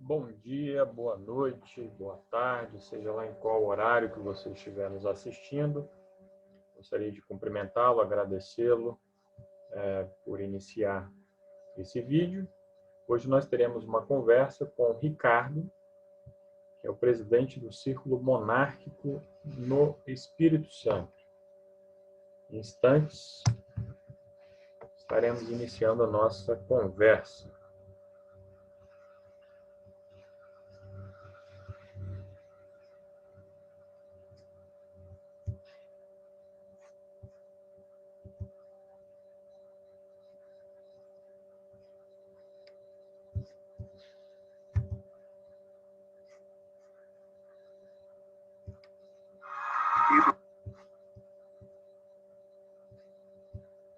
Bom dia, boa noite, boa tarde, seja lá em qual horário que você estiver nos assistindo. Gostaria de cumprimentá-lo, agradecê-lo por iniciar esse vídeo. Hoje nós teremos uma conversa com o Ricardo, que é o presidente do Círculo Monárquico no Espírito Santo. Em instantes, estaremos iniciando a nossa conversa.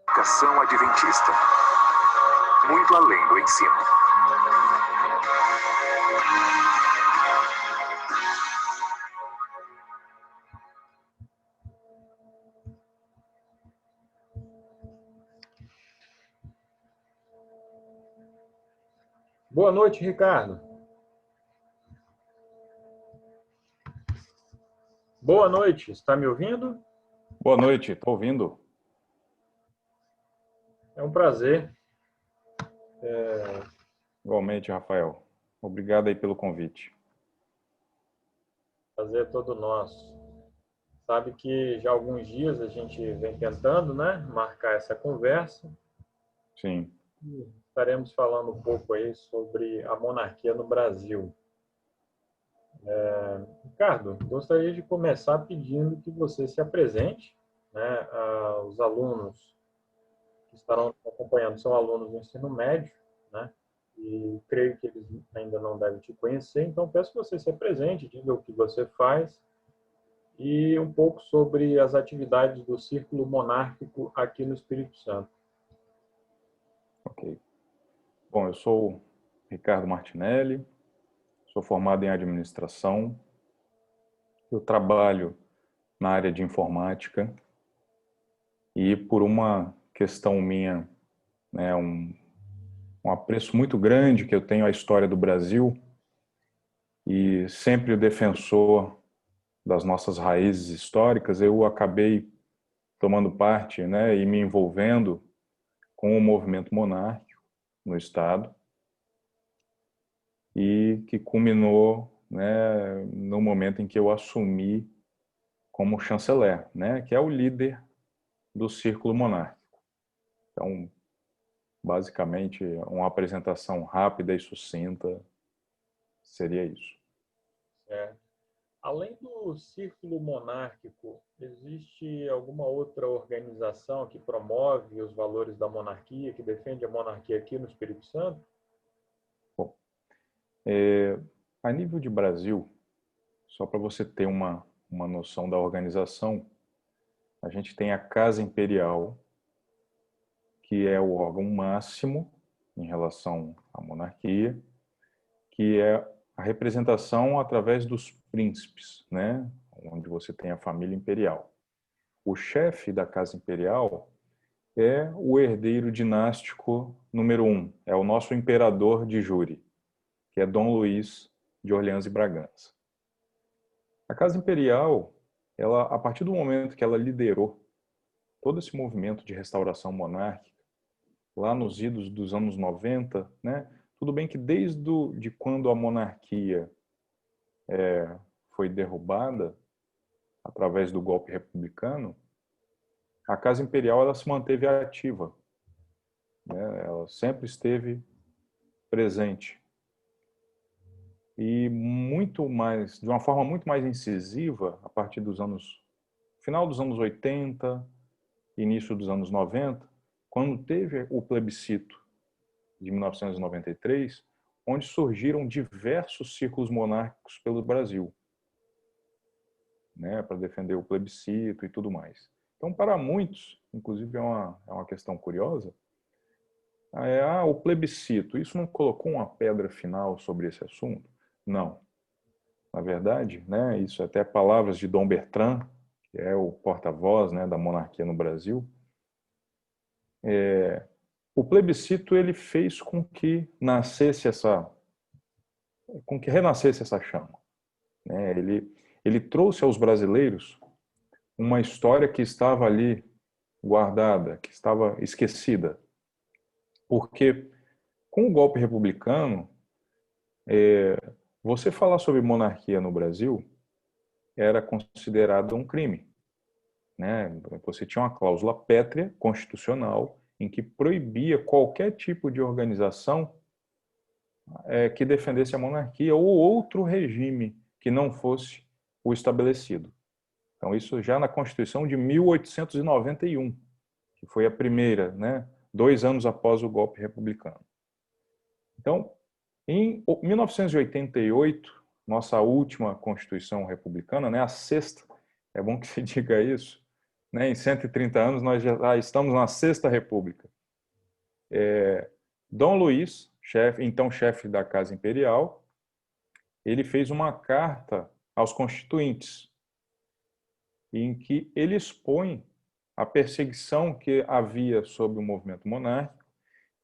Educação adventista. Muito além do ensino. Boa noite, Ricardo. Boa noite, está me ouvindo? Boa noite, estou ouvindo. É um prazer. Igualmente, Rafael. Obrigado aí pelo convite. Prazer todo nosso. Sabe que já há alguns dias a gente vem tentando, né, marcar essa conversa. Sim. Estaremos falando um pouco aí sobre a monarquia no Brasil. Ricardo, gostaria de começar pedindo que você se apresente, né, aos alunos que estarão acompanhando, são alunos do ensino médio, né, e creio que eles ainda não devem te conhecer, então peço que você se apresente, diga o que você faz e um pouco sobre as atividades do Círculo Monárquico aqui no Espírito Santo. Ok. Bom, eu sou Ricardo Martinelli, sou formado em administração, eu trabalho na área de informática e por uma questão minha, né, um apreço muito grande que eu tenho à história do Brasil e sempre o defensor das nossas raízes históricas, eu acabei tomando parte, né, e me envolvendo com o movimento monárquico no Estado e que culminou, né, no momento em que eu assumi como chanceler, né, que é o líder do Círculo Monárquico. Então, basicamente, uma apresentação rápida e sucinta seria isso. Certo. Além do Círculo Monárquico, existe alguma outra organização que promove os valores da monarquia, que defende a monarquia aqui no Espírito Santo? Bom, a nível de Brasil, só para você ter uma noção da organização, a gente tem a Casa Imperial, que é o órgão máximo em relação à monarquia, que é a representação através dos príncipes, né? Onde você tem a família imperial. O chefe da Casa Imperial é o herdeiro dinástico número 1, é o nosso imperador de júri, que é Dom Luís de Orleans e Bragança. A Casa Imperial, ela, a partir do momento que ela liderou todo esse movimento de restauração monárquica, lá nos idos dos anos 90, né? Tudo bem que de quando a monarquia foi derrubada através do golpe republicano, a Casa Imperial ela se manteve ativa, né? Ela sempre esteve presente e muito mais, de uma forma muito mais incisiva, a partir dos anos final dos anos 80, início dos anos 90, quando teve o plebiscito de 1993, onde surgiram diversos círculos monárquicos pelo Brasil, né, para defender o plebiscito e tudo mais. Então, para muitos, inclusive é uma questão curiosa, o plebiscito, isso não colocou uma pedra final sobre esse assunto? Não. Na verdade, né, isso até palavras de Dom Bertrand, que é o porta-voz, né, da monarquia no Brasil, o plebiscito ele fez com que nascesse essa com que renascesse essa chama, né? Ele trouxe aos brasileiros uma história que estava ali guardada, que estava esquecida. Porque com o golpe republicano, você falar sobre monarquia no Brasil era considerado um crime, né? Você tinha uma cláusula pétrea constitucional em que proibia qualquer tipo de organização que defendesse a monarquia ou outro regime que não fosse o estabelecido. Então, isso já na Constituição de 1891, que foi a primeira, né? 2 anos após o golpe republicano. Então, em 1988, nossa última Constituição republicana, né, a sexta, é bom que se diga isso, né, em 130 anos nós já estamos na sexta República. Dom Luiz, então chefe da Casa Imperial, ele fez uma carta aos constituintes, em que ele expõe a perseguição que havia sobre o movimento monárquico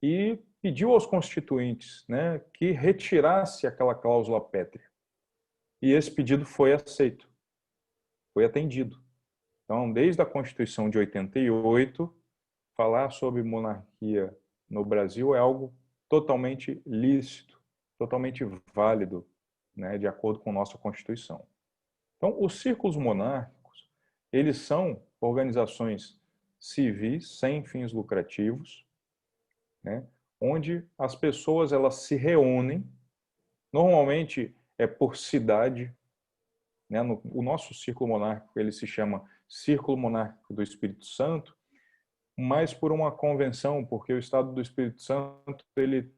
e pediu aos constituintes, né, que retirasse aquela cláusula pétrea. E esse pedido foi aceito, foi atendido. Então, desde a Constituição de 88, falar sobre monarquia no Brasil é algo totalmente lícito, totalmente válido, né, de acordo com nossa Constituição. Então, os círculos monárquicos, eles são organizações civis sem fins lucrativos, né, onde as pessoas elas se reúnem, normalmente é por cidade, né, o nosso círculo monárquico ele se chama Círculo Monárquico do Espírito Santo, mas por uma convenção, porque o Estado do Espírito Santo ele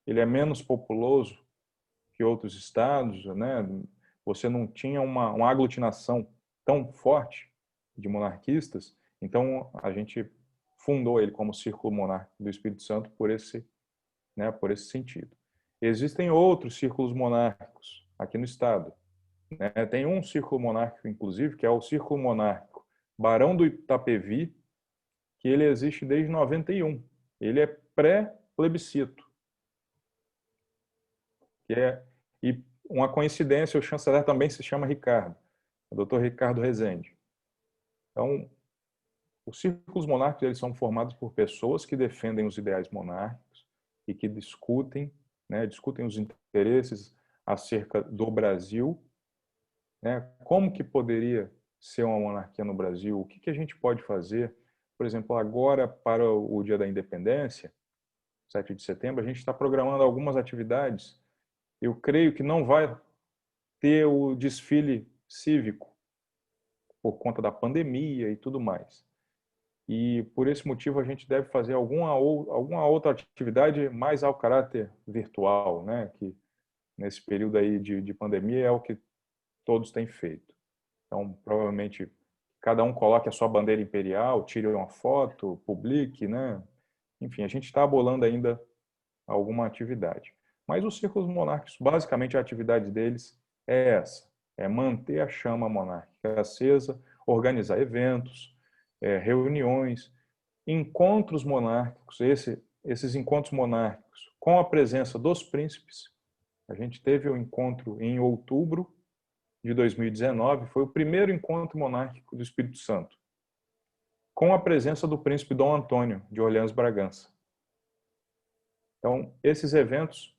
é menos populoso que outros estados, né? Você não tinha uma aglutinação tão forte de monarquistas, então a gente fundou ele como Círculo Monárquico do Espírito Santo por esse, né, por esse sentido. Existem outros círculos monárquicos aqui no estado, né? Tem um círculo monárquico, inclusive, que é o Círculo Monárquico Barão do Itapevi, que ele existe desde 91. Ele é pré-plebiscito. E uma coincidência, o chanceler também se chama Ricardo, o doutor Ricardo Rezende. Então, os círculos monárquicos eles são formados por pessoas que defendem os ideais monárquicos e que discutem, né, discutem os interesses acerca do Brasil, né, como que poderia ser uma monarquia no Brasil, o que que a gente pode fazer. Por exemplo, agora para o Dia da Independência, 7 de setembro, a gente está programando algumas atividades. Eu creio que não vai ter o desfile cívico por conta da pandemia e tudo mais. E por esse motivo a gente deve fazer alguma outra atividade mais ao caráter virtual, né? Que nesse período aí de pandemia é o que todos têm feito. Então, provavelmente, cada um coloque a sua bandeira imperial, tire uma foto, publique, né? Enfim, a gente está bolando ainda alguma atividade. Mas os círculos monárquicos, basicamente a atividade deles é essa, é manter a chama monárquica acesa, organizar eventos, reuniões, encontros monárquicos, esses encontros monárquicos com a presença dos príncipes. A gente teve um encontro em outubro de 2019, foi o primeiro encontro monárquico do Espírito Santo, com a presença do príncipe Dom Antônio de Orleans Bragança. Então, esses eventos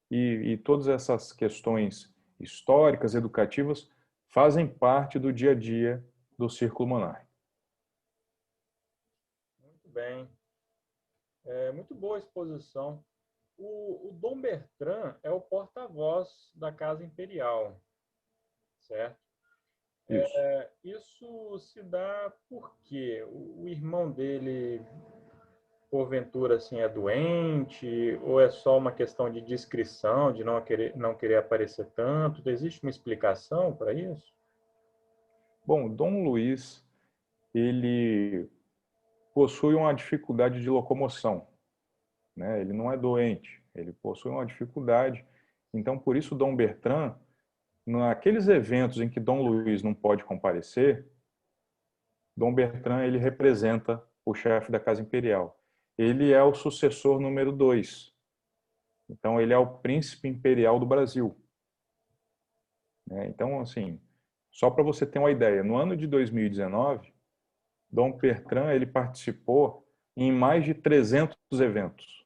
e todas essas questões históricas, educativas, fazem parte do dia a dia do Círculo Monárquico. Muito bem. Muito boa a exposição. O Dom Bertrand é o porta-voz da Casa Imperial, certo? Isso. Isso se dá porque o irmão dele, porventura, assim, é doente, ou é só uma questão de discrição, de não querer aparecer tanto? Existe uma explicação para isso? Bom, Dom Luiz, ele possui uma dificuldade de locomoção, né? Ele não é doente, ele possui uma dificuldade. Então, por isso, Dom Bertrand, naqueles eventos em que Dom Luiz não pode comparecer, Dom Bertrand ele representa o chefe da Casa Imperial. Ele é o sucessor número 2. Então, ele é o príncipe imperial do Brasil. Então, assim, só para você ter uma ideia, no ano de 2019, Dom Bertrand ele participou em mais de 300 eventos.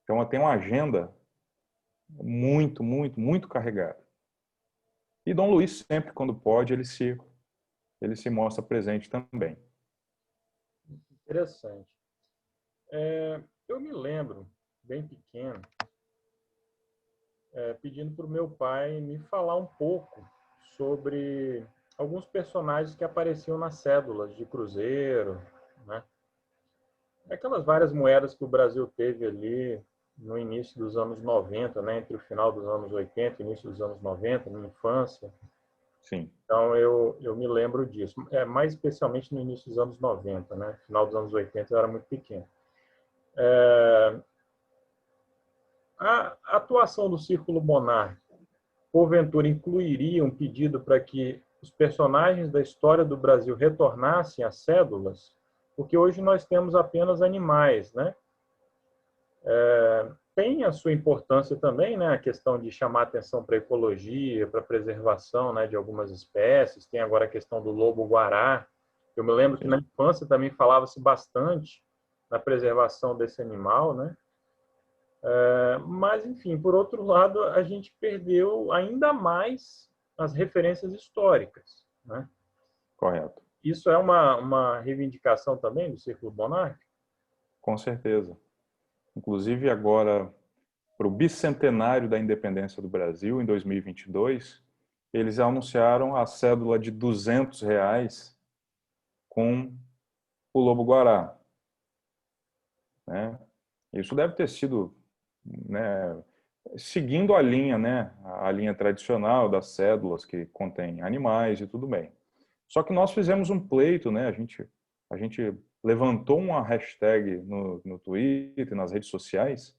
Então, tem uma agenda muito, muito, muito carregada. E Dom Luís, sempre quando pode, ele se mostra presente também. Interessante. Eu me lembro, bem pequeno, pedindo para o meu pai me falar um pouco sobre alguns personagens que apareciam nas cédulas de cruzeiro, né? Aquelas várias moedas que o Brasil teve ali no início dos anos 90, né? Entre o final dos anos 80 e início dos anos 90, minha infância. Sim. Então, eu me lembro disso. Mais especialmente no início dos anos 90, né? Final dos anos 80 eu era muito pequeno. A atuação do Círculo Monárquico, porventura, incluiria um pedido para que os personagens da história do Brasil retornassem às cédulas? Porque hoje nós temos apenas animais, né? Tem a sua importância também, né? A questão de chamar atenção para a ecologia, para a preservação, né, de algumas espécies. Tem agora a questão do lobo-guará. Eu me lembro que na Sim. infância também falava-se bastante na preservação desse animal, né? Mas, enfim, por outro lado, a gente perdeu ainda mais as referências históricas, né? Correto. Isso é uma reivindicação também do Círculo Monárquico? Com certeza. Inclusive, agora, para o bicentenário da independência do Brasil, em 2022, eles anunciaram a cédula de R$ 200 com o lobo-guará. Né? Isso deve ter sido, né, seguindo a linha, né, a linha tradicional das cédulas que contém animais e tudo bem. Só que nós fizemos um pleito, né, a gente levantou uma hashtag no Twitter, nas redes sociais,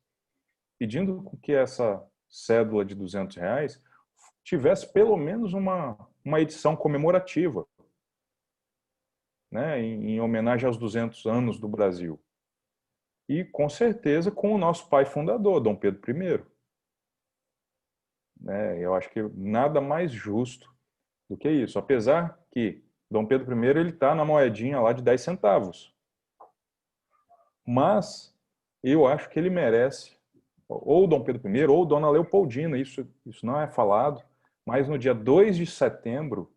pedindo que essa cédula de R$ 200 tivesse pelo menos uma edição comemorativa, né, em homenagem aos 200 anos do Brasil. E, com certeza, com o nosso pai fundador, Dom Pedro I. Né? Eu acho que nada mais justo do que isso. Apesar que Dom Pedro I ele está na moedinha lá de 10 centavos. Mas eu acho que ele merece, ou Dom Pedro I, ou Dona Leopoldina, isso não é falado, mas no dia 2 de setembro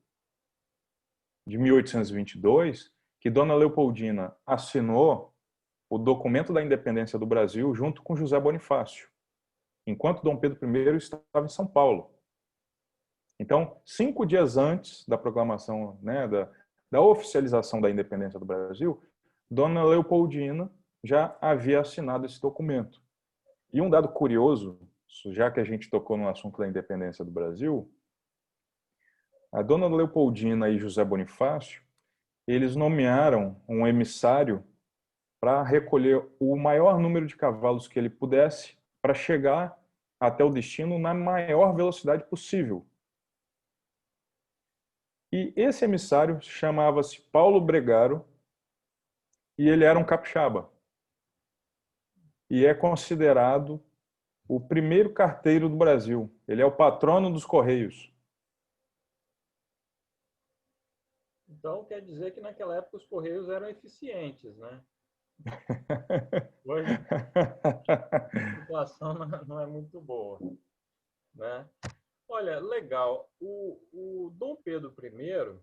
de 1822, que Dona Leopoldina assinou o documento da independência do Brasil junto com José Bonifácio, enquanto Dom Pedro I estava em São Paulo. Então, 5 dias antes da proclamação, né, da oficialização da independência do Brasil, Dona Leopoldina já havia assinado esse documento. E um dado curioso, já que a gente tocou no assunto da independência do Brasil, a Dona Leopoldina e José Bonifácio, eles nomearam um emissário para recolher o maior número de cavalos que ele pudesse para chegar até o destino na maior velocidade possível. E esse emissário chamava-se Paulo Bregaro e ele era um capixaba. E é considerado o primeiro carteiro do Brasil. Ele é o patrono dos Correios. Então, quer dizer que naquela época os Correios eram eficientes, né? Hoje a situação não é muito boa, né? Olha, legal. O Dom Pedro I,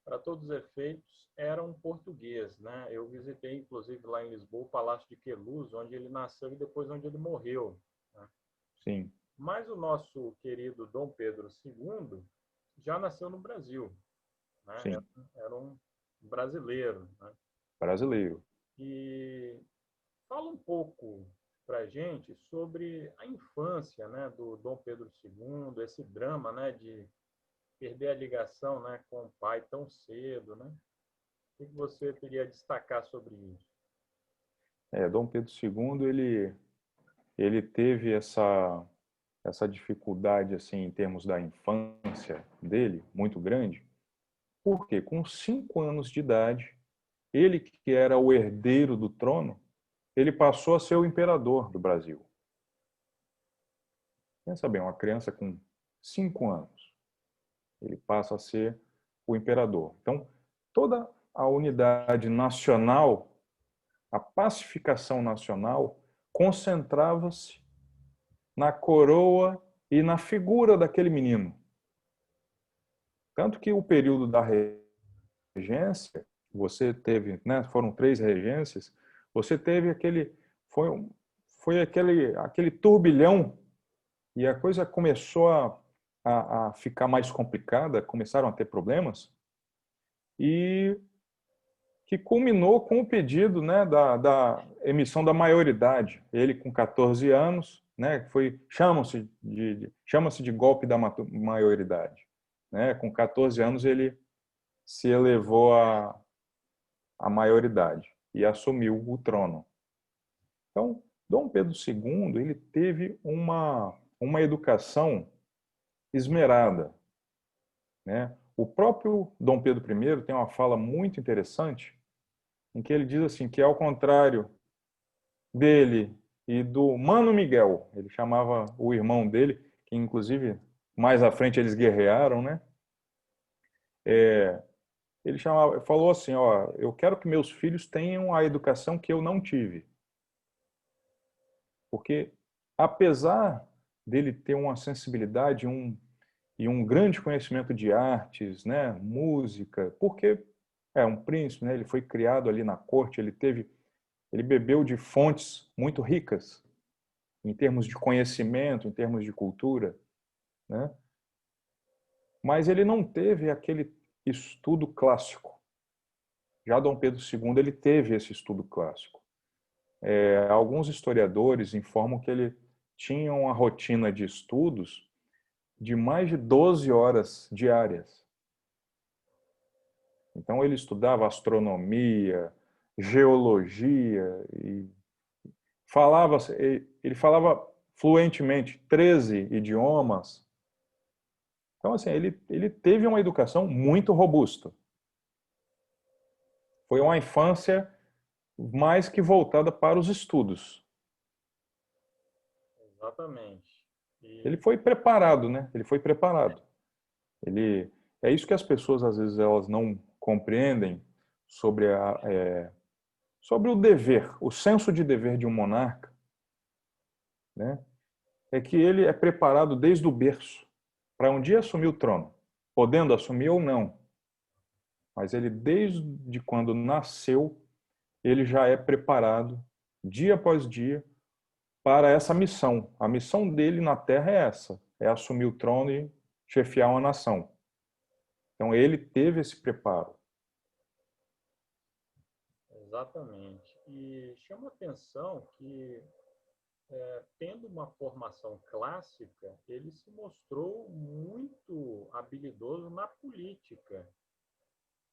para todos os efeitos, era um português, né? Eu visitei, inclusive, lá em Lisboa, o Palácio de Queluz, onde ele nasceu e depois onde ele morreu, né? Sim. Mas o nosso querido Dom Pedro II já nasceu no Brasil, né? Sim. Era um brasileiro, né? Brasileiro. E fala um pouco para a gente sobre a infância, né, do Dom Pedro II, esse drama, né, de perder a ligação, né, com o pai tão cedo, né? O que você teria a destacar sobre isso? Dom Pedro II, ele teve essa dificuldade assim em termos da infância dele, muito grande, porque com 5 anos de idade, ele que era o herdeiro do trono, ele passou a ser o imperador do Brasil. Pensa bem, uma criança com 5 anos, ele passa a ser o imperador. Então, toda a unidade nacional, a pacificação nacional, concentrava-se na coroa e na figura daquele menino. Tanto que o período da regência, você teve, né, foram 3 regências, você teve foi aquele turbilhão, e a coisa começou a ficar mais complicada, começaram a ter problemas, e que culminou com o pedido, né, da emissão da maioridade. Ele com 14 anos, né, chama-se de golpe da maioridade. Né? Com 14 anos ele se elevou à maioridade e assumiu o trono. Então, Dom Pedro II, ele teve uma educação esmerada, né? O próprio Dom Pedro I tem uma fala muito interessante em que ele diz assim que, ao contrário dele e do Mano Miguel, ele chamava o irmão dele, que inclusive mais à frente eles guerrearam, né? Ele falou assim, ó, eu quero que meus filhos tenham a educação que eu não tive. Porque, apesar dele ter uma sensibilidade e um grande conhecimento de artes, né, música, porque é um príncipe, né, ele foi criado ali na corte, ele bebeu de fontes muito ricas em termos de conhecimento, em termos de cultura, né? Mas ele não teve aquele estudo clássico. Já Dom Pedro II ele teve esse estudo clássico. Alguns historiadores informam que ele tinha uma rotina de estudos de mais de 12 horas diárias. Então ele estudava astronomia, geologia e ele falava fluentemente 13 idiomas. Então assim, ele teve uma educação muito robusta. Foi uma infância mais que voltada para os estudos. Exatamente. Ele foi preparado, né? Ele foi preparado. É isso que as pessoas às vezes elas não compreendem sobre o dever, o senso de dever de um monarca, né? É que ele é preparado desde o berço para um dia assumir o trono, podendo assumir ou não. Mas ele desde quando nasceu, ele já é preparado dia após dia para essa missão. A missão dele na Terra é essa, é assumir o trono e chefiar uma nação. Então ele teve esse preparo. Exatamente. E chama atenção que, tendo uma formação clássica, ele se mostrou muito habilidoso na política,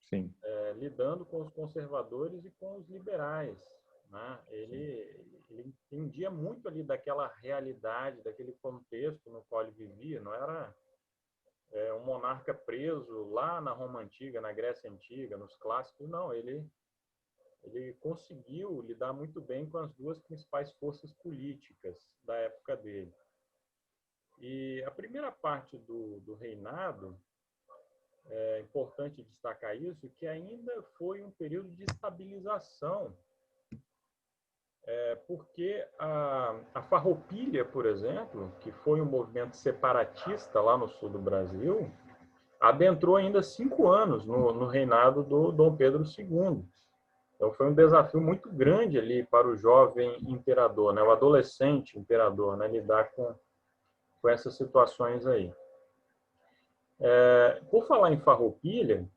Sim. lidando com os conservadores e com os liberais. Né? Ele entendia muito ali daquela realidade, daquele contexto no qual ele vivia. Não era um monarca preso lá na Roma Antiga, na Grécia Antiga, nos clássicos. Não, ele conseguiu lidar muito bem com as 2 principais forças políticas da época dele. E a primeira parte do reinado, é importante destacar isso, que ainda foi um período de estabilização, porque a Farroupilha, por exemplo, que foi um movimento separatista lá no sul do Brasil, adentrou ainda 5 anos no reinado do Dom Pedro II. Então foi um desafio muito grande ali para o jovem imperador, né, o adolescente imperador, né, lidar com essas situações aí. Por falar em Farroupilha,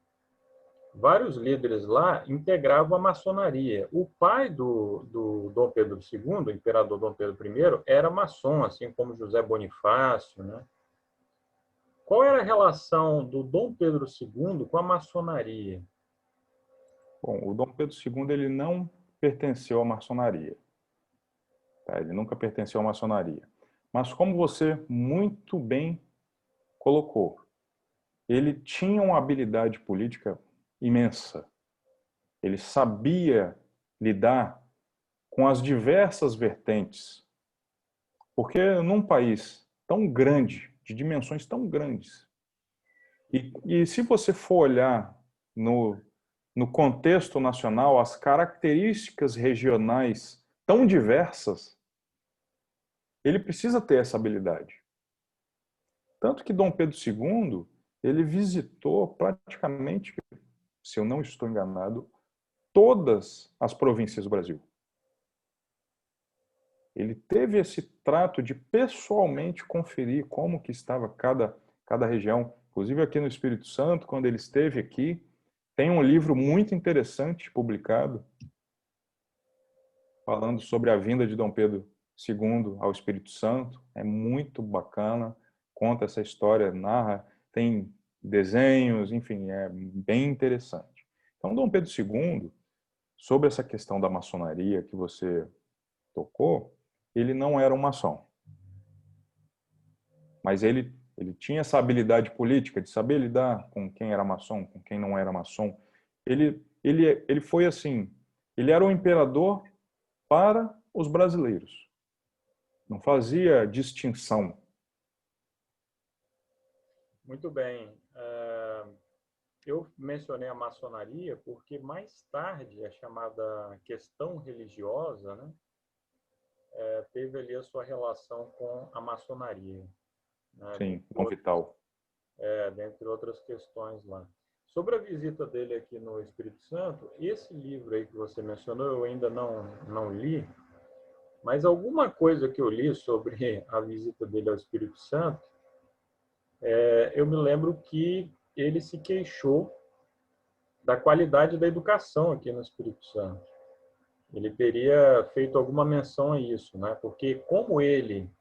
vários líderes lá integravam a maçonaria. O pai do Dom Pedro II, o imperador Dom Pedro I, era maçom, assim como José Bonifácio, né? Qual era a relação do Dom Pedro II com a maçonaria? Bom, o Dom Pedro II ele não pertenceu à maçonaria. Tá? Ele nunca pertenceu à maçonaria. Mas como você muito bem colocou, ele tinha uma habilidade política imensa. Ele sabia lidar com as diversas vertentes. Porque num país tão grande, de dimensões tão grandes, e se você for olhar no contexto nacional, as características regionais tão diversas, ele precisa ter essa habilidade. Tanto que Dom Pedro II, ele visitou praticamente, se eu não estou enganado, todas as províncias do Brasil. Ele teve esse trato de pessoalmente conferir como que estava cada região. Inclusive aqui no Espírito Santo, quando ele esteve aqui, tem um livro muito interessante publicado falando sobre a vinda de Dom Pedro II ao Espírito Santo. É muito bacana, conta essa história, narra, tem desenhos, enfim, é bem interessante. Então, Dom Pedro II, sobre essa questão da maçonaria que você tocou, ele não era um maçom. Mas ele tinha essa habilidade política de saber lidar com quem era maçom, com quem não era maçom. Ele foi assim, ele era um imperador para os brasileiros. Não fazia distinção. Muito bem. Eu mencionei a maçonaria porque mais tarde a chamada questão religiosa, né, teve ali a sua relação com a maçonaria. Né, Sim, Dom Vital. dentre outras questões lá. Sobre a visita dele aqui no Espírito Santo, esse livro aí que você mencionou eu ainda não li, mas alguma coisa que eu li sobre a visita dele ao Espírito Santo, eu me lembro que ele se queixou da qualidade da educação aqui no Espírito Santo. Ele teria feito alguma menção a isso, né? Porque como ele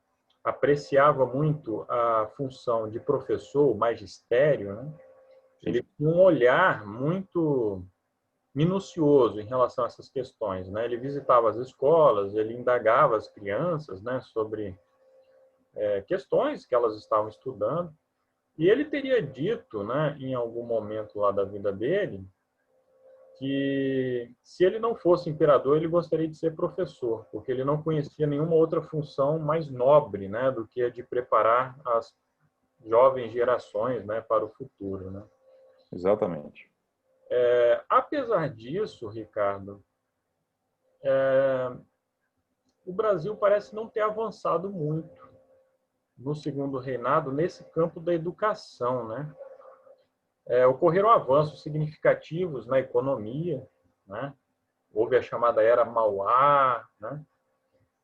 apreciava muito a função de professor, o magistério, né? Ele tinha um olhar muito minucioso em relação a essas questões, né? Ele visitava as escolas, ele indagava as crianças, né, sobre questões que elas estavam estudando, e ele teria dito, né, em algum momento lá da vida dele, que se ele não fosse imperador, ele gostaria de ser professor, porque ele não conhecia nenhuma outra função mais nobre, né, do que a de preparar as jovens gerações, né, para o futuro, né? Exatamente. Apesar disso, Ricardo, o Brasil parece não ter avançado muito no segundo reinado nesse campo da educação, né? Ocorreram avanços significativos na economia, né? Houve a chamada Era Mauá, né?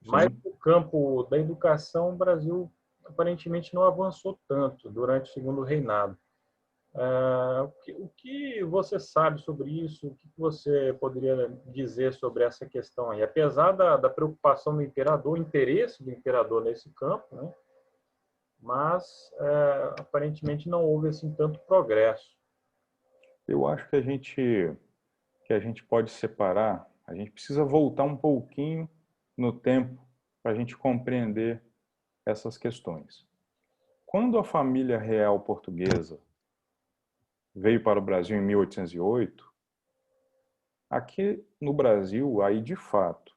Mas no campo da educação, o Brasil aparentemente não avançou tanto durante o segundo reinado. O que você sabe sobre isso? O que você poderia dizer sobre essa questão aí? Apesar da preocupação do imperador, o interesse do imperador nesse campo, né? Mas aparentemente não houve assim tanto progresso. Eu acho que a gente pode separar, a gente precisa voltar um pouquinho no tempo para a gente compreender essas questões. Quando a família real portuguesa veio para o Brasil em 1808, aqui no Brasil, aí de fato,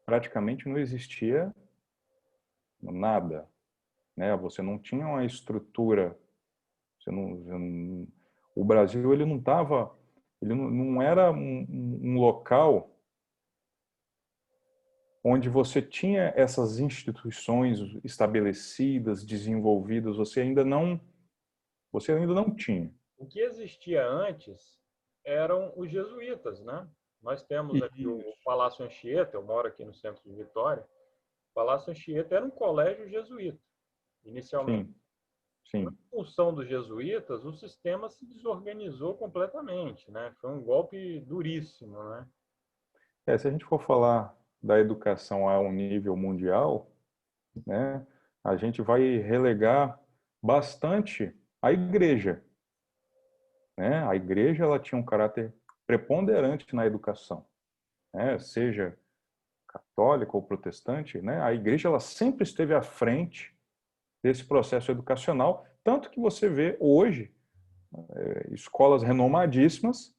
praticamente não existia nada, né? Você não tinha uma estrutura, o Brasil ele não estava, ele não era um local onde você tinha essas instituições estabelecidas, desenvolvidas, você ainda não tinha. O que existia antes eram os jesuítas, né? Nós temos aqui o Palácio Anchieta, eu moro aqui no centro de Vitória. O Palácio Anchieta era um colégio jesuíta, inicialmente. Sim. Na função dos jesuítas, o sistema se desorganizou completamente, né? Foi um golpe duríssimo, né? Se a gente for falar da educação a um nível mundial, né, a gente vai relegar bastante a igreja, né? A igreja ela tinha um caráter preponderante na educação, né? Seja católica ou protestante, né? A igreja ela sempre esteve à frente desse processo educacional, tanto que você vê hoje escolas renomadíssimas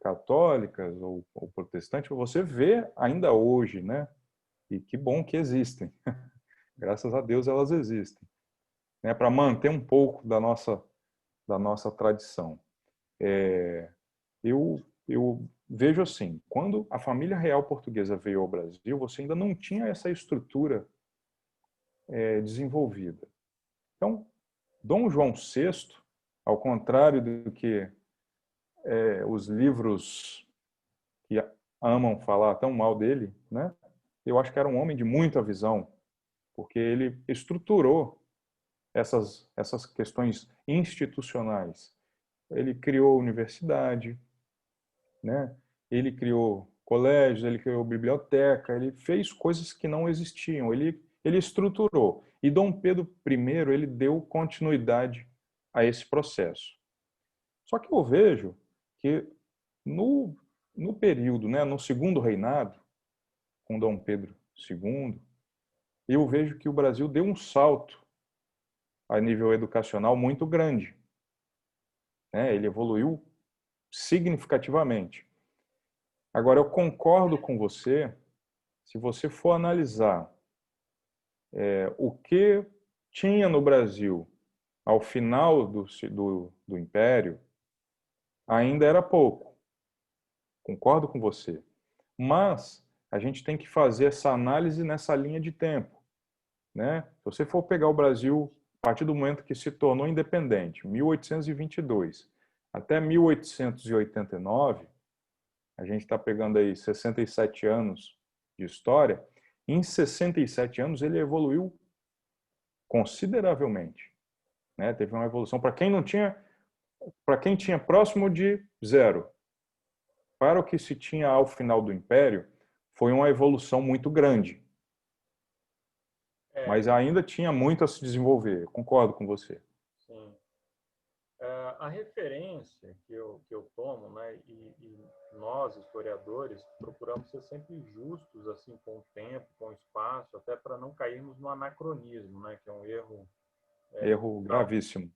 católicas ou protestantes, você vê ainda hoje, né? E que bom que existem. Graças a Deus elas existem, né? Para manter um pouco da nossa tradição. Eu vejo assim, quando a família real portuguesa veio ao Brasil, você ainda não tinha essa estrutura desenvolvida. Então, Dom João VI, ao contrário do que os livros que amam falar tão mal dele, né? Eu acho que era um homem de muita visão, porque ele estruturou essas questões institucionais. Ele criou universidade, né? Ele criou colégios, ele criou biblioteca, ele fez coisas que não existiam, ele estruturou. E Dom Pedro I, ele deu continuidade a esse processo. Só que eu vejo que no período, né, no segundo reinado, com Dom Pedro II, eu vejo que o Brasil deu um salto a nível educacional muito grande, né? Ele evoluiu significativamente. Agora, eu concordo com você, se você for analisar o que tinha no Brasil ao final do Império, ainda era pouco. Concordo com você. Mas a gente tem que fazer essa análise nessa linha de tempo, né? Se você for pegar o Brasil a partir do momento que se tornou independente, 1822, até 1889, a gente está pegando aí 67 anos de história, em 67 anos ele evoluiu consideravelmente, né? Teve uma evolução para quem não tinha, para quem tinha próximo de zero, para o que se tinha ao final do Império, foi uma evolução muito grande. Mas ainda tinha muito a se desenvolver, concordo com você. Sim. A referência que eu tomo, né, e nós, historiadores, procuramos ser sempre justos assim, com o tempo, com o espaço, até para não cairmos no anacronismo, né, que é um erro. Erro gravíssimo.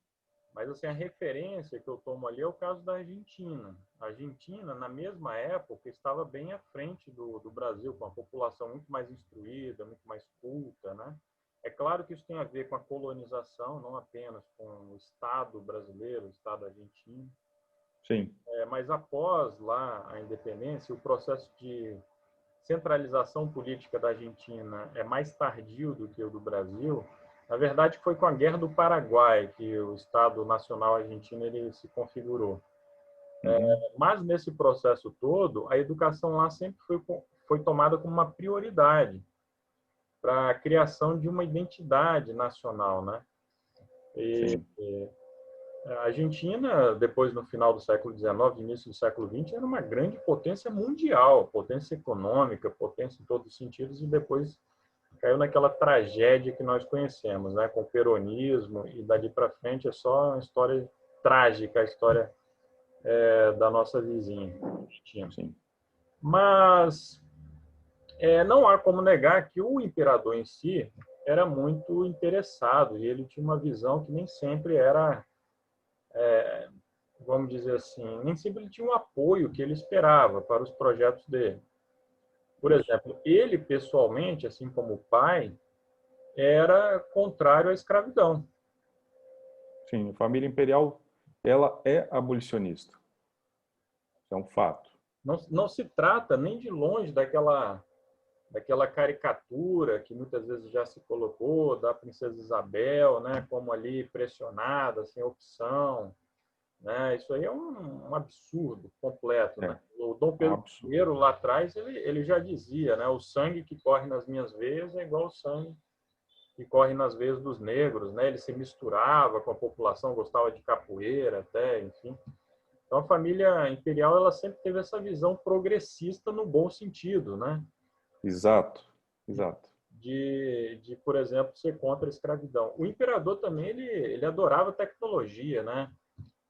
Mas assim, a referência que eu tomo ali é o caso da Argentina. A Argentina, na mesma época, estava bem à frente do Brasil, com a população muito mais instruída, muito mais culta, né? É claro que isso tem a ver com a colonização, não apenas com o Estado brasileiro, o Estado argentino. Sim. Mas após lá a independência, o processo de centralização política da Argentina é mais tardio do que o do Brasil. Na verdade, foi com a Guerra do Paraguai que o Estado Nacional Argentino ele se configurou. Mas nesse processo todo, a educação lá sempre foi tomada como uma prioridade para a criação de uma identidade nacional, né? A Argentina, depois no final do século XIX, início do século XX, era uma grande potência mundial, potência econômica, potência em todos os sentidos, e depois caiu naquela tragédia que nós conhecemos, né, com o peronismo, e dali para frente é só uma história trágica, a história da nossa vizinha, Argentina. Sim. Mas não há como negar que o imperador em si era muito interessado, e ele tinha uma visão que nem sempre era, vamos dizer assim, nem sempre ele tinha um apoio que ele esperava para os projetos dele. Por exemplo, ele pessoalmente, assim como o pai, era contrário à escravidão. Sim, a família imperial, ela é abolicionista. Isso é um fato. Não se trata nem de longe daquela caricatura que muitas vezes já se colocou da princesa Isabel, né, como ali pressionada, sem opção, né? Isso aí é um absurdo completo, né? O Dom Pedro I lá atrás ele já dizia, né, o sangue que corre nas minhas veias é igual ao sangue que corre nas veias dos negros, né? Ele se misturava com a população, gostava de capoeira até, enfim. Então a família imperial ela sempre teve essa visão progressista no bom sentido, né? Exato, exato. De por exemplo, ser contra a escravidão. O imperador também ele adorava tecnologia, né?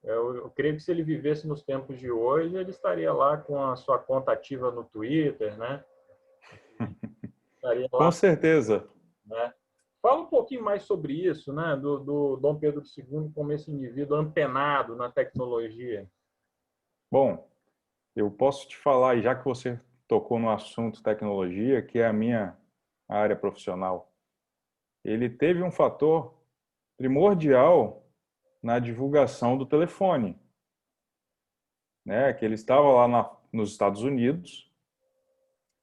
Eu creio que se ele vivesse nos tempos de hoje, ele estaria lá com a sua conta ativa no Twitter, né? Estaria lá, com certeza. né? Fala um pouquinho mais sobre isso, né? Do Dom Pedro II como esse indivíduo antenado na tecnologia. Bom, eu posso te falar, e já que você tocou no assunto tecnologia, que é a minha área profissional, ele teve um fator primordial na divulgação do telefone, né? Que ele estava lá nos Estados Unidos,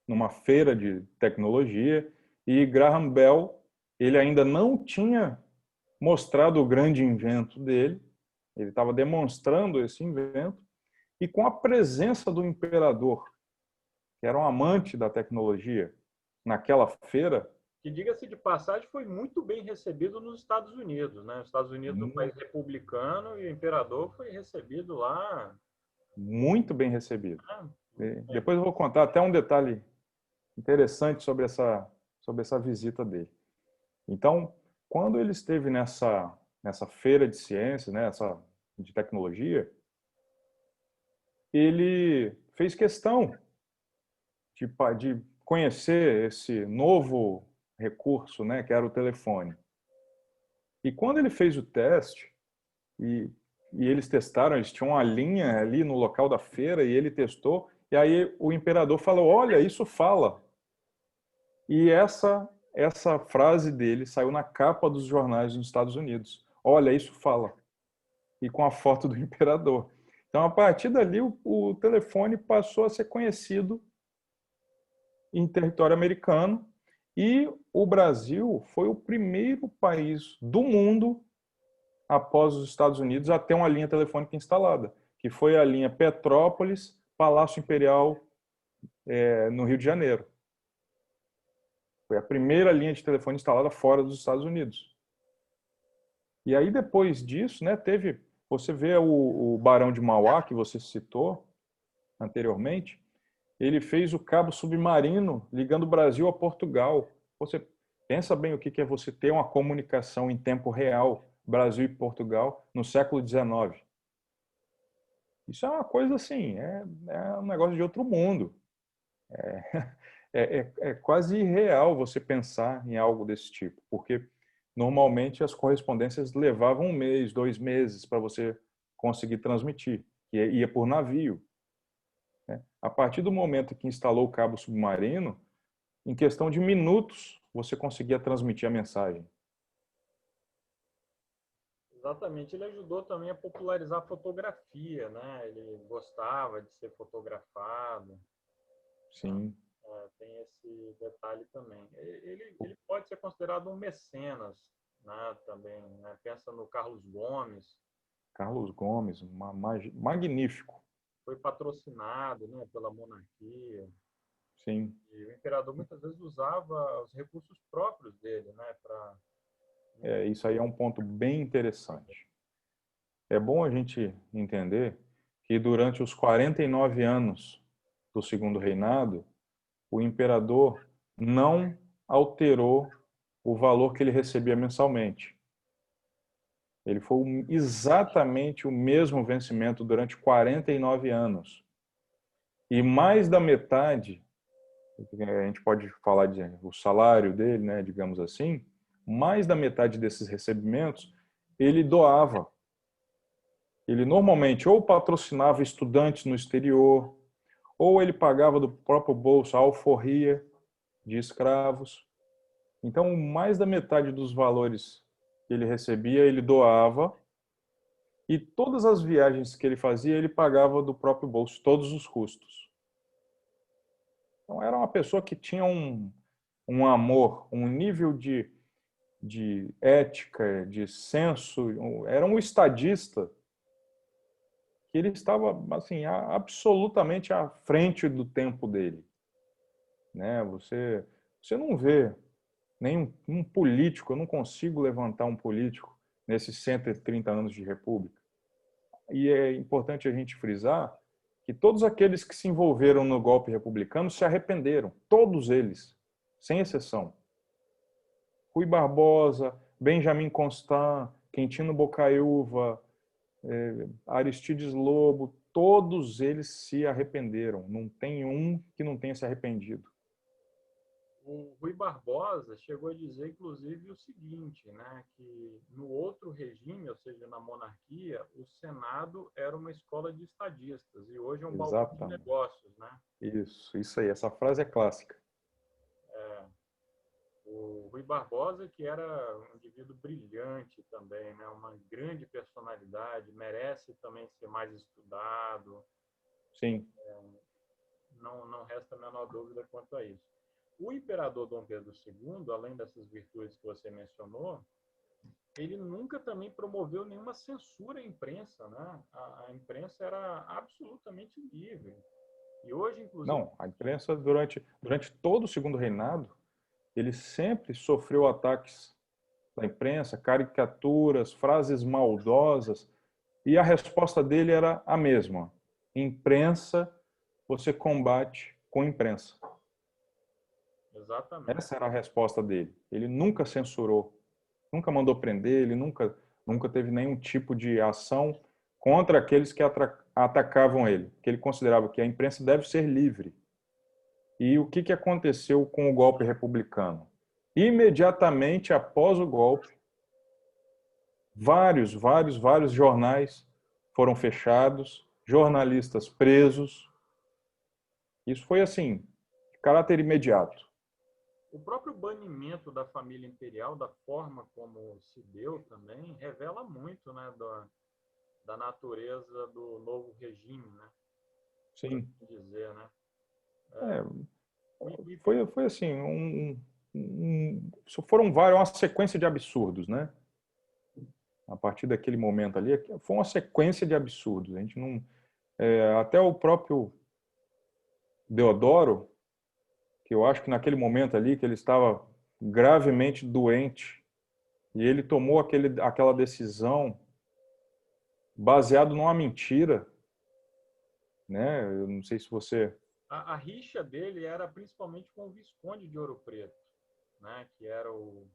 numa feira de tecnologia, e Graham Bell, ele ainda não tinha mostrado o grande invento dele, ele estava demonstrando esse invento, e com a presença do imperador, que era um amante da tecnologia, naquela feira, Que, diga-se de passagem, foi muito bem recebido nos Estados Unidos, né? Os Estados Unidos, um país republicano, e o imperador foi recebido lá. muito bem recebido. Ah, Depois eu vou contar até um detalhe interessante sobre essa visita dele. Então, quando ele esteve nessa feira de ciências, né, de tecnologia, ele fez questão de conhecer esse novo recurso, né, que era o telefone. E quando ele fez o teste, e, e eles testaram, eles tinham uma linha ali no local da feira, e ele testou, e aí o imperador falou, olha, isso fala. E essa frase dele saiu na capa dos jornais nos Estados Unidos. Olha, isso fala. E com a foto do imperador. Então, a partir dali, o telefone passou a ser conhecido em território americano, e o Brasil foi o primeiro país do mundo, após os Estados Unidos, a ter uma linha telefônica instalada, que foi a linha Petrópolis, Palácio Imperial, no Rio de Janeiro. Foi a primeira linha de telefone instalada fora dos Estados Unidos. E aí, depois disso, né, você vê o Barão de Mauá, que você citou anteriormente, ele fez o cabo submarino ligando o Brasil a Portugal. Você pensa bem o que é você ter uma comunicação em tempo real, Brasil e Portugal, no século XIX. Isso é uma coisa assim, é um negócio de outro mundo. É quase irreal você pensar em algo desse tipo, porque normalmente as correspondências levavam 1 mês, 2 meses para você conseguir transmitir, que ia por navio. Né? A partir do momento que instalou o cabo submarino, em questão de minutos, você conseguia transmitir a mensagem. exatamente, ele ajudou também a popularizar a fotografia, né? Ele gostava de ser fotografado. Né? Sim. Tem esse detalhe também. Ele pode ser considerado um mecenas, né? Também, né? Pensa no Carlos Gomes. Carlos Gomes, magnífico. Foi patrocinado, né, pela monarquia. Sim. E o imperador muitas vezes usava os recursos próprios dele, né, para... Isso aí é um ponto bem interessante. É bom a gente entender que durante os 49 anos do segundo reinado, o imperador não alterou o valor que ele recebia mensalmente. Ele foi exatamente o mesmo vencimento durante 49 anos. E mais da metade, a gente pode falar de o salário dele, né, digamos assim, mais da metade desses recebimentos ele doava. Ele normalmente ou patrocinava estudantes no exterior, ou ele pagava do próprio bolso a alforria de escravos. Então, mais da metade dos valores que ele recebia, ele doava, e todas as viagens que ele fazia, ele pagava do próprio bolso, todos os custos. Então, era uma pessoa que tinha um amor, um nível de ética, de senso, era um estadista que ele estava assim absolutamente à frente do tempo dele, né? Você não vê nenhum um político, eu não consigo levantar um político nesses 130 anos de república. E é importante a gente frisar que todos aqueles que se envolveram no golpe republicano se arrependeram, todos eles, sem exceção. Rui Barbosa, Benjamin Constant, Quintino Bocaiúva, Aristides Lobo, todos eles se arrependeram. Não tem um que não tenha se arrependido. O Rui Barbosa chegou a dizer, inclusive, o seguinte, né, que no outro regime, ou seja, na monarquia, o Senado era uma escola de estadistas e hoje é um balcão de Exatamente. negócios, né? Isso aí. Essa frase é clássica. O Rui Barbosa, que era um indivíduo brilhante também, né, uma grande personalidade, merece também ser mais estudado, Sim. não resta a menor dúvida quanto a isso. O imperador Dom Pedro II, além dessas virtudes que você mencionou, ele nunca também promoveu nenhuma censura à imprensa, né? A imprensa era absolutamente livre. E hoje, inclusive... Não, a imprensa, durante todo o segundo reinado, ele sempre sofreu ataques da imprensa, caricaturas, frases maldosas, e a resposta dele era a mesma: imprensa, você combate com imprensa. Exatamente. Essa era a resposta dele. Ele nunca censurou, nunca mandou prender, ele nunca teve nenhum tipo de ação contra aqueles que atacavam ele, que ele considerava que a imprensa deve ser livre. E o que aconteceu com o golpe republicano? Imediatamente após o golpe, vários jornais foram fechados, jornalistas presos. Isso foi assim, de caráter imediato. O próprio banimento da família imperial, da forma como se deu também, revela muito, né, da natureza do novo regime, né? Por Sim. assim dizer, né? Foi assim, foram várias, uma sequência de absurdos, né? A partir daquele momento ali, foi uma sequência de absurdos. A gente não, até o próprio Deodoro, que eu acho que naquele momento ali que ele estava gravemente doente e ele tomou aquela decisão baseado numa mentira, né? Eu não sei se você... A rixa dele era principalmente com o Visconde de Ouro Preto, né? Que era o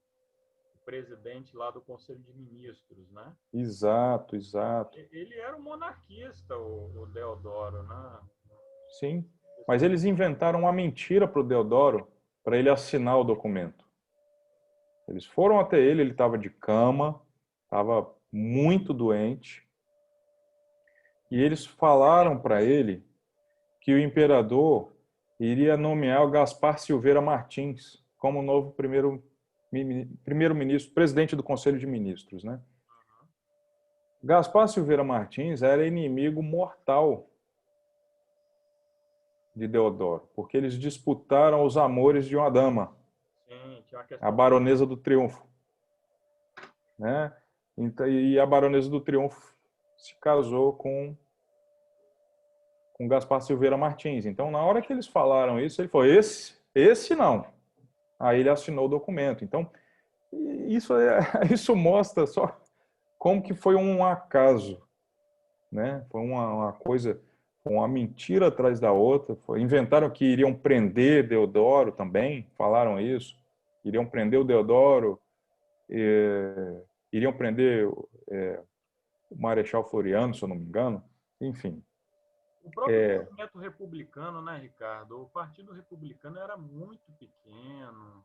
presidente lá do Conselho de Ministros, né? Exato. Ele era um monarquista, o Deodoro, né? Sim, mas eles inventaram uma mentira para o Deodoro para ele assinar o documento. Eles foram até ele estava de cama, estava muito doente, e eles falaram para ele que o imperador iria nomear o Gaspar Silveira Martins como novo primeiro-ministro, presidente do Conselho de Ministros, né? Gaspar Silveira Martins era inimigo mortal de Deodoro, porque eles disputaram os amores de uma dama, Sim, tinha uma a questão. Baronesa do Triunfo, né? E a Baronesa do Triunfo se casou com Gaspar Silveira Martins. Então, na hora que eles falaram isso, ele falou: esse não. Aí ele assinou o documento. Então, isso mostra só como que foi um acaso, né? Foi uma coisa, uma mentira atrás da outra. Inventaram que iriam prender Deodoro também, falaram isso. Iriam prender o Deodoro, iriam prender o Marechal Floriano, se eu não me engano. Enfim. O próprio movimento republicano, né, Ricardo? O Partido Republicano era muito pequeno.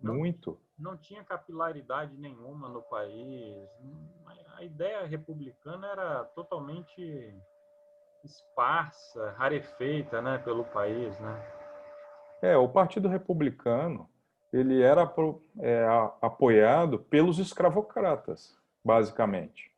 Muito. Não tinha capilaridade nenhuma no país. A ideia republicana era totalmente esparsa, rarefeita, né, pelo país, né? O Partido Republicano ele era apoiado pelos escravocratas, basicamente.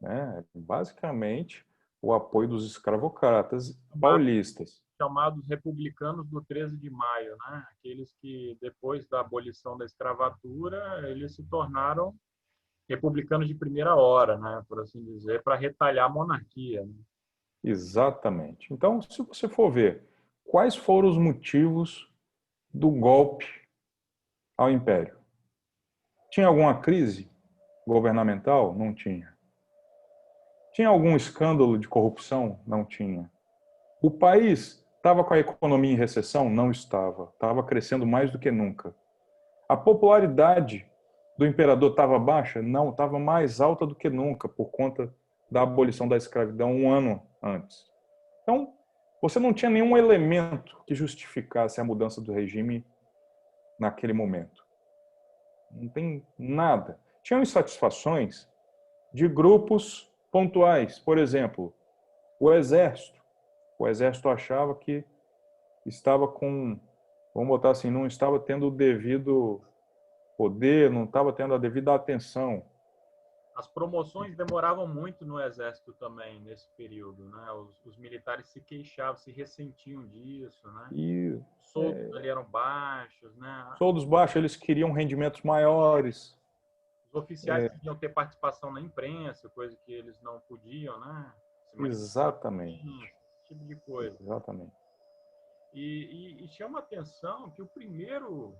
Né? Basicamente, o apoio dos escravocratas paulistas. Chamados republicanos do 13 de maio, né? Aqueles que, depois da abolição da escravatura, eles se tornaram republicanos de primeira hora, né? Por assim dizer, para retalhar a monarquia. Né? Exatamente. Então, se você for ver, quais foram os motivos do golpe ao Império? Tinha alguma crise governamental? Não tinha. Tinha algum escândalo de corrupção? Não tinha. O país estava com a economia em recessão? Não estava. Estava crescendo mais do que nunca. A popularidade do imperador estava baixa? Não, estava mais alta do que nunca por conta da abolição da escravidão um ano antes. Então, você não tinha nenhum elemento que justificasse a mudança do regime naquele momento. Não tem nada. Tinham insatisfações de grupos pontuais. Por exemplo, o Exército. O Exército achava que estava com, vamos botar assim, não estava tendo o devido poder, não estava tendo a devida atenção. As promoções demoravam muito no Exército também, nesse período, né? Os militares se queixavam, se ressentiam disso, né? E Os soldos ali eram baixos, né? todos baixos, eles queriam rendimentos maiores. Os oficiais queriam ter participação na imprensa, coisa que eles não podiam, né? Se manifestar na Exatamente. imprensa, esse tipo de coisa. Exatamente. E chama a atenção que o primeiro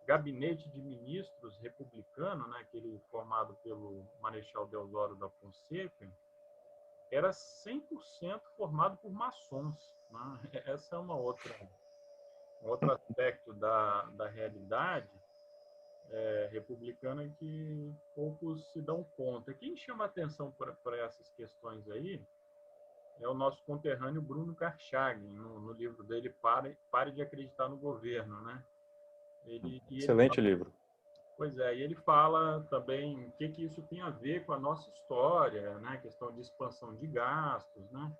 gabinete de ministros republicano, né, aquele formado pelo Marechal Deodoro da Fonseca, era 100% formado por maçons, né? Essa é um outro aspecto da realidade republicana que poucos se dão conta. Quem chama atenção para essas questões aí é o nosso conterrâneo Bruno Karchagin, no livro dele Pare de Acreditar no Governo, né? Excelente livro. Pois é, e ele fala também o que isso tem a ver com a nossa história, né? A questão de expansão de gastos, né?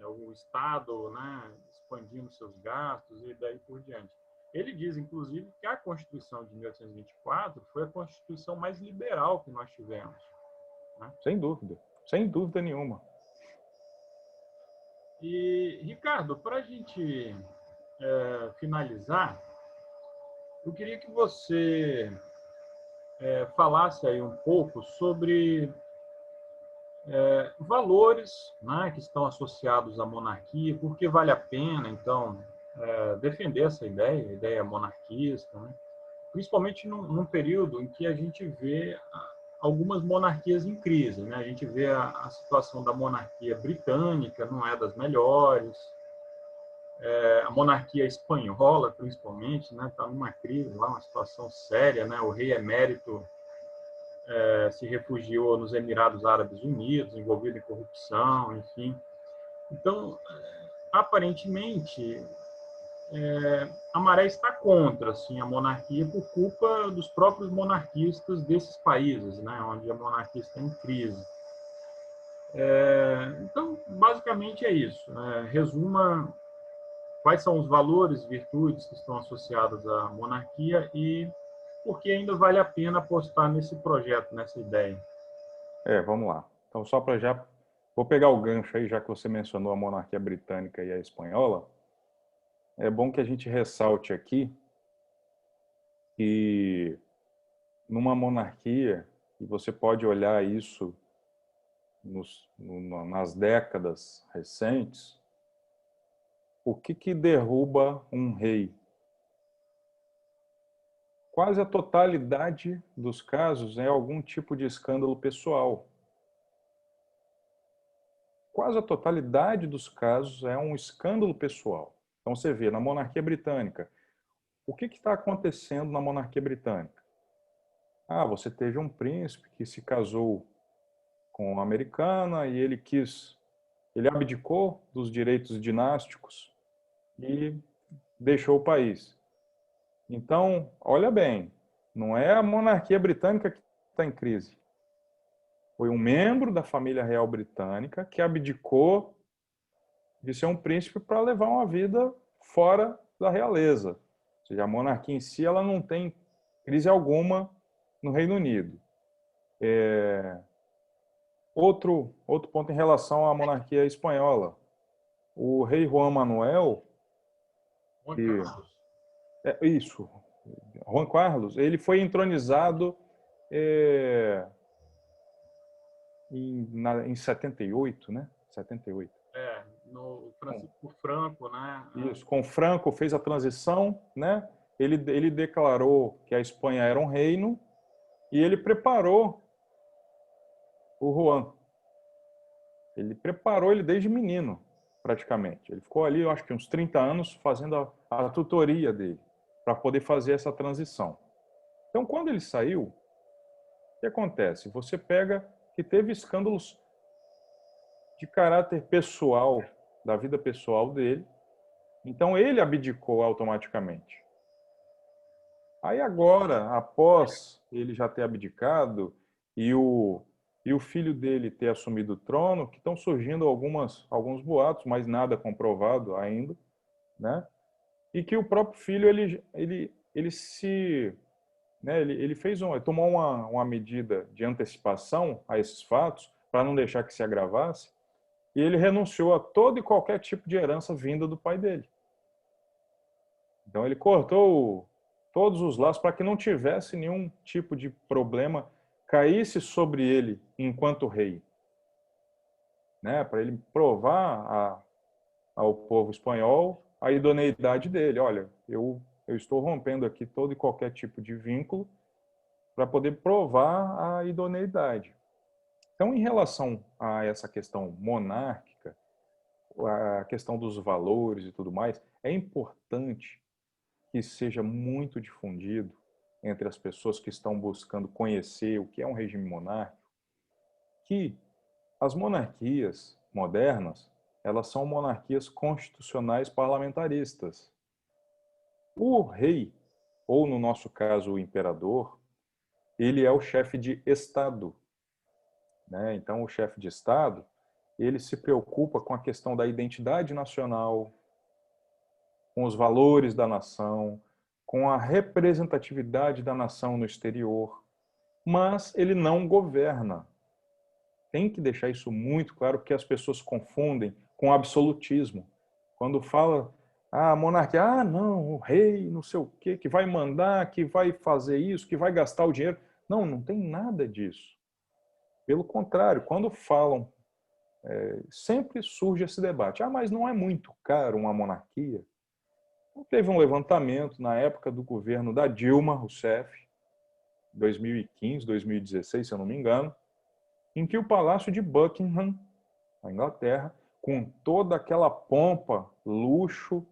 O Estado, né, expandindo seus gastos e daí por diante. Ele diz, inclusive, que a Constituição de 1824 foi a Constituição mais liberal que nós tivemos, né? Sem dúvida nenhuma. E, Ricardo, para a gente finalizar, eu queria que você falasse aí um pouco sobre valores, né, que estão associados à monarquia, por que vale a pena, então, defender essa ideia, a ideia monarquista, né? Principalmente num período em que a gente vê algumas monarquias em crise, né? A gente vê a situação da monarquia britânica, não é das melhores, a monarquia espanhola, principalmente, né, está numa crise, lá, uma situação séria, né? O rei emérito se refugiou nos Emirados Árabes Unidos, envolvido em corrupção, enfim. Então, aparentemente, a maré está contra, assim, a monarquia por culpa dos próprios monarquistas desses países, né, onde a monarquia está em crise. Então, basicamente é isso. Resuma quais são os valores, virtudes que estão associados à monarquia e por que ainda vale a pena apostar nesse projeto, nessa ideia. Vamos lá. Então, só para já... Vou pegar o gancho aí, já que você mencionou a monarquia britânica e a espanhola. É bom que a gente ressalte aqui que numa monarquia, e você pode olhar isso nas décadas recentes, o que derruba um rei? Quase a totalidade dos casos é algum tipo de escândalo pessoal. Quase a totalidade dos casos é um escândalo pessoal. Então você vê, na monarquia britânica, o que está acontecendo na monarquia britânica? Você teve um príncipe que se casou com uma americana e ele abdicou dos direitos dinásticos e deixou o país. Então, olha bem, não é a monarquia britânica que está em crise. Foi um membro da família real britânica que abdicou de ser um príncipe para levar uma vida fora da realeza. Ou seja, a monarquia em si ela não tem crise alguma no Reino Unido. Outro ponto em relação à monarquia espanhola. O rei Juan Manuel, Juan Carlos. Isso, Juan Carlos, ele foi entronizado em 78, né? 78. No Francisco Franco, né? Isso, com Franco fez a transição, né? Ele declarou que a Espanha era um reino e ele preparou o Juan. Ele preparou ele desde menino, praticamente. Ele ficou ali, eu acho que uns 30 anos, fazendo a tutoria dele, para poder fazer essa transição. Então, quando ele saiu, o que acontece? Você pega que teve escândalos de caráter pessoal, da vida pessoal dele, então ele abdicou automaticamente. Aí agora, após ele já ter abdicado e o filho dele ter assumido o trono, que estão surgindo alguns boatos, mas nada comprovado ainda, né? E que o próprio filho ele se, né, ele fez ele tomou uma medida de antecipação a esses fatos para não deixar que se agravasse, e ele renunciou a todo e qualquer tipo de herança vinda do pai dele. Então ele cortou todos os laços para que não tivesse nenhum tipo de problema caísse sobre ele enquanto rei, né? Para ele provar ao povo espanhol a idoneidade dele. Olha, eu estou rompendo aqui todo e qualquer tipo de vínculo para poder provar a idoneidade. Então, em relação a essa questão monárquica, a questão dos valores e tudo mais, é importante que seja muito difundido entre as pessoas que estão buscando conhecer o que é um regime monárquico, que as monarquias modernas, elas são monarquias constitucionais parlamentaristas. O rei, ou no nosso caso o imperador, ele é o chefe de Estado, né? Então o chefe de Estado, ele se preocupa com a questão da identidade nacional, com os valores da nação, com a representatividade da nação no exterior, mas ele não governa. Tem que deixar isso muito claro, porque as pessoas confundem com absolutismo. Quando fala, a monarquia, não, o rei, não sei o quê, que vai mandar, que vai fazer isso, que vai gastar o dinheiro. Não, não tem nada disso. Pelo contrário, quando falam, sempre surge esse debate. Mas não é muito caro uma monarquia? Teve um levantamento na época do governo da Dilma Rousseff, 2015, 2016, se eu não me engano, em que o Palácio de Buckingham, na Inglaterra, com toda aquela pompa, luxo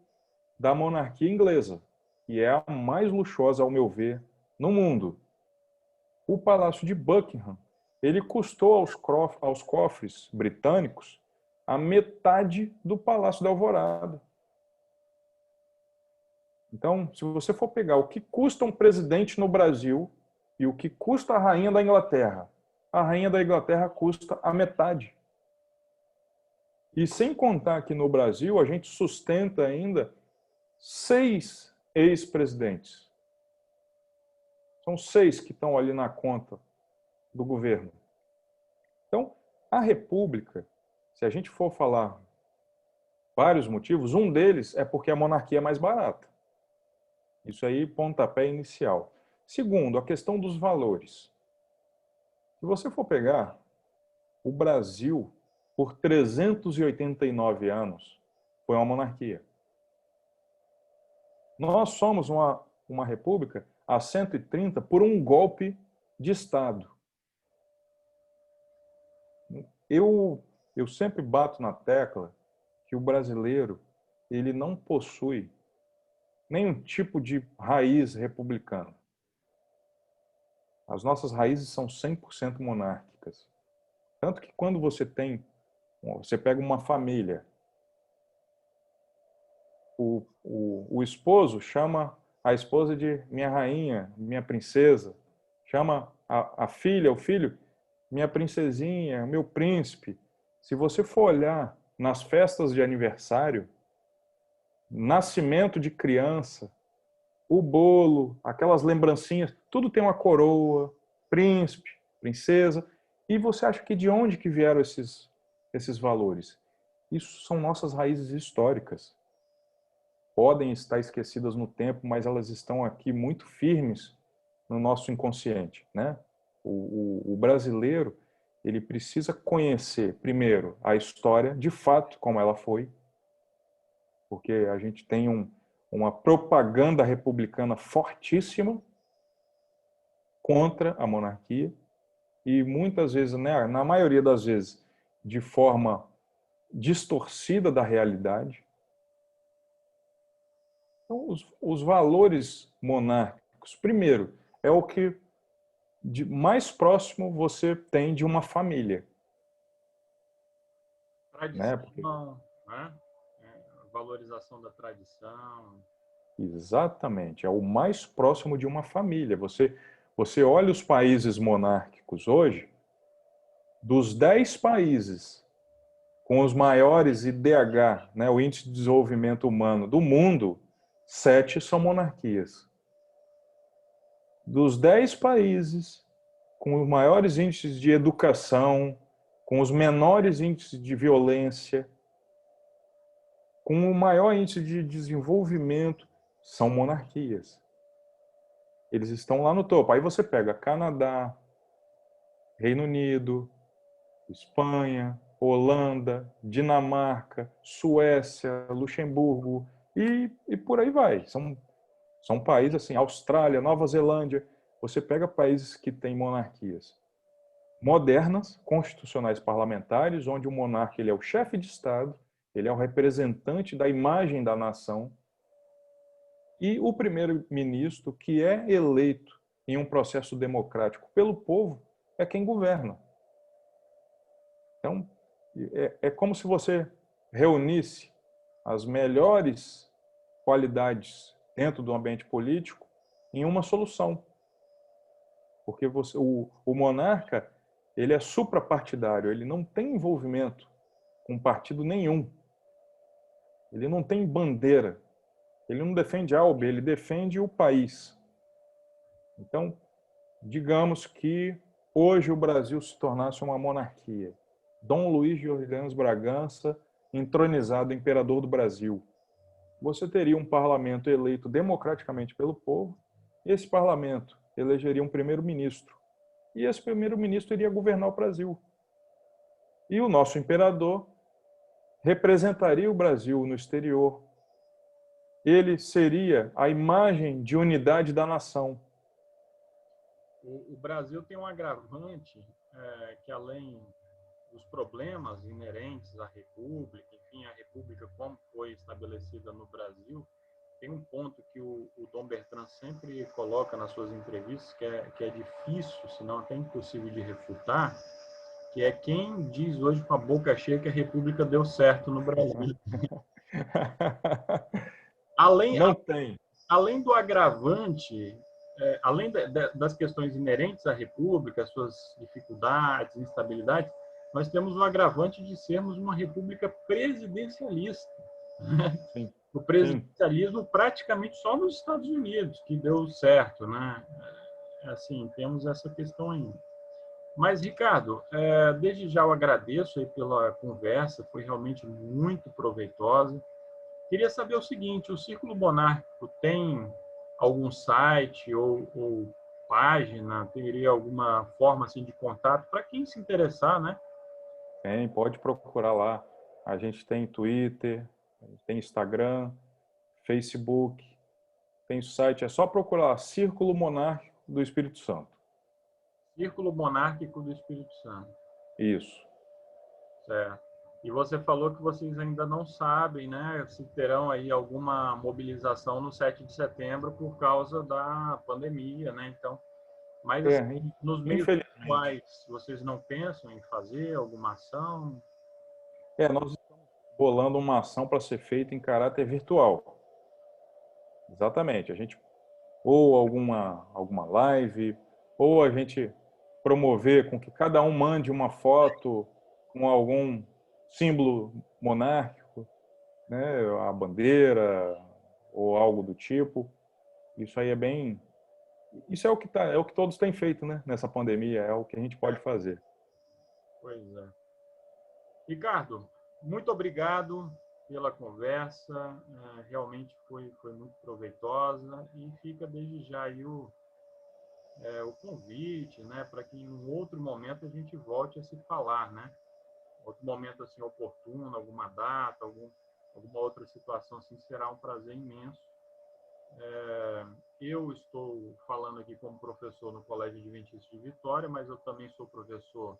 da monarquia inglesa, que é a mais luxuosa, ao meu ver, no mundo. O Palácio de Buckingham, ele custou aos cofres britânicos a metade do Palácio da Alvorada. Então, se você for pegar o que custa um presidente no Brasil e o que custa a rainha da Inglaterra custa a metade. E sem contar que no Brasil a gente sustenta ainda 6 ex-presidentes. São 6 que estão ali na conta do governo. Então, a República, se a gente for falar vários motivos, um deles é porque a monarquia é mais barata. Isso aí, pontapé inicial. Segundo, a questão dos valores. Se você for pegar o Brasil, por 389 anos, foi uma monarquia. Nós somos uma república há 130 por um golpe de Estado. Eu sempre bato na tecla que o brasileiro ele não possui nenhum tipo de raiz republicana. As nossas raízes são 100% monárquicas. Tanto que quando você pega uma família, o esposo chama a esposa de minha rainha, minha princesa, chama a filha, o filho, minha princesinha, meu príncipe. Se você for olhar nas festas de aniversário, nascimento de criança, o bolo, aquelas lembrancinhas, tudo tem uma coroa, príncipe, princesa. E você acha que de onde que vieram esses valores? Isso são nossas raízes históricas. Podem estar esquecidas no tempo, mas elas estão aqui muito firmes no nosso inconsciente, né? O brasileiro, ele precisa conhecer, primeiro, a história, de fato, como ela foi, porque a gente tem uma propaganda republicana fortíssima contra a monarquia e muitas vezes, né, na maioria das vezes, de forma distorcida da realidade. Então, os valores monárquicos, primeiro, é o que de mais próximo você tem de uma família. Tradição, né? A valorização da tradição. Exatamente, é o mais próximo de uma família. Você olha os países monárquicos hoje, dos 10 países com os maiores IDH, né, o Índice de Desenvolvimento Humano do mundo, 7 são monarquias. Dos 10 países com os maiores índices de educação, com os menores índices de violência, com o maior índice de desenvolvimento, são monarquias. Eles estão lá no topo. Aí você pega Canadá, Reino Unido, Espanha, Holanda, Dinamarca, Suécia, Luxemburgo e por aí vai. São países assim, Austrália, Nova Zelândia. Você pega países que têm monarquias modernas, constitucionais parlamentares, onde o monarca ele é o chefe de Estado, ele é o representante da imagem da nação, e o primeiro-ministro, que é eleito em um processo democrático pelo povo, é quem governa. Então, é como se você reunisse as melhores qualidades dentro do ambiente político em uma solução. Porque o monarca, ele é suprapartidário, ele não tem envolvimento com partido nenhum. Ele não tem bandeira. Ele não defende A ou B, ele defende o país. Então, digamos que hoje o Brasil se tornasse uma monarquia. Dom Luís de Orleans Bragança, entronizado imperador do Brasil. Você teria um parlamento eleito democraticamente pelo povo, e esse parlamento elegeria um primeiro-ministro. E esse primeiro-ministro iria governar o Brasil. E o nosso imperador representaria o Brasil no exterior. Ele seria a imagem de unidade da nação. O Brasil tem um agravante que, além dos problemas inerentes à República, enfim, a República como foi estabelecida no Brasil, tem um ponto que o Dom Bertrand sempre coloca nas suas entrevistas, que é difícil, se não até impossível de refutar, que é quem diz hoje com a boca cheia que a República deu certo no Brasil. Além, Não tem. além do agravante, além das questões inerentes à República, as suas dificuldades, instabilidades, nós temos o agravante de sermos uma república presidencialista. Sim, O sim. presidencialismo praticamente só nos Estados Unidos que deu certo, né? Assim, temos essa questão ainda. Mas, Ricardo, desde já eu agradeço aí pela conversa, foi realmente muito proveitosa. Queria saber o seguinte, o Círculo Monárquico tem algum site ou página, teria alguma forma assim, de contato para quem se interessar, né? Pode procurar lá. A gente tem Twitter, tem Instagram, Facebook, tem site. É só procurar lá, Círculo Monárquico do Espírito Santo. Círculo Monárquico do Espírito Santo. Isso. Certo. E você falou que vocês ainda não sabem, né, se terão aí alguma mobilização no 7 de setembro por causa da pandemia, né? Então, mas assim, nos meios Infelizmente. atuais, vocês não pensam em fazer alguma ação? Nós estamos bolando uma ação para ser feita em caráter virtual. Exatamente. A gente ou alguma live, ou a gente promover com que cada um mande uma foto com algum símbolo monárquico, né, a bandeira ou algo do tipo. Isso aí isso é o que todos têm feito, né, nessa pandemia, é o que a gente pode fazer. Pois é. Ricardo, muito obrigado pela conversa, realmente foi muito proveitosa e fica desde já aí o convite, né, para que em um outro momento a gente volte a se falar, né? Outro momento assim oportuno, alguma data, alguma outra situação assim, será um prazer imenso. Eu estou falando aqui como professor no Colégio Adventista de Vitória, mas eu também sou professor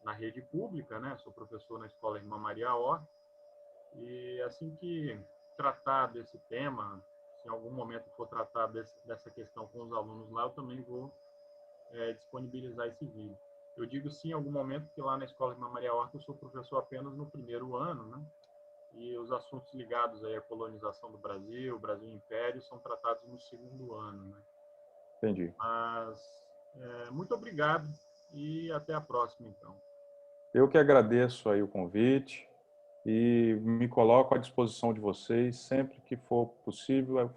na rede pública, né? Sou professor na Escola Irmã Maria Horta. E assim que tratar desse tema, se em algum momento for tratar dessa questão com os alunos lá, eu também vou disponibilizar esse vídeo. Eu digo sim em algum momento que lá na Escola Irmã Maria Horta eu sou professor apenas no primeiro ano, né? e os assuntos ligados aí à colonização do Brasil, Brasil Império, são tratados no segundo ano, né? Entendi. Mas muito obrigado e até a próxima, então. Eu que agradeço aí o convite e me coloco à disposição de vocês sempre que for possível.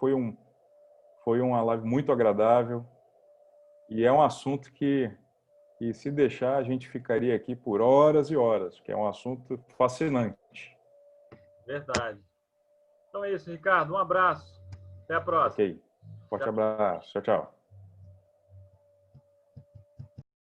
Foi uma live muito agradável e é um assunto que se deixar, a gente ficaria aqui por horas e horas, que é um assunto fascinante. Verdade. Então é isso, Ricardo. Um abraço. Até a próxima. Ok. Forte abraço. Tchau, tchau.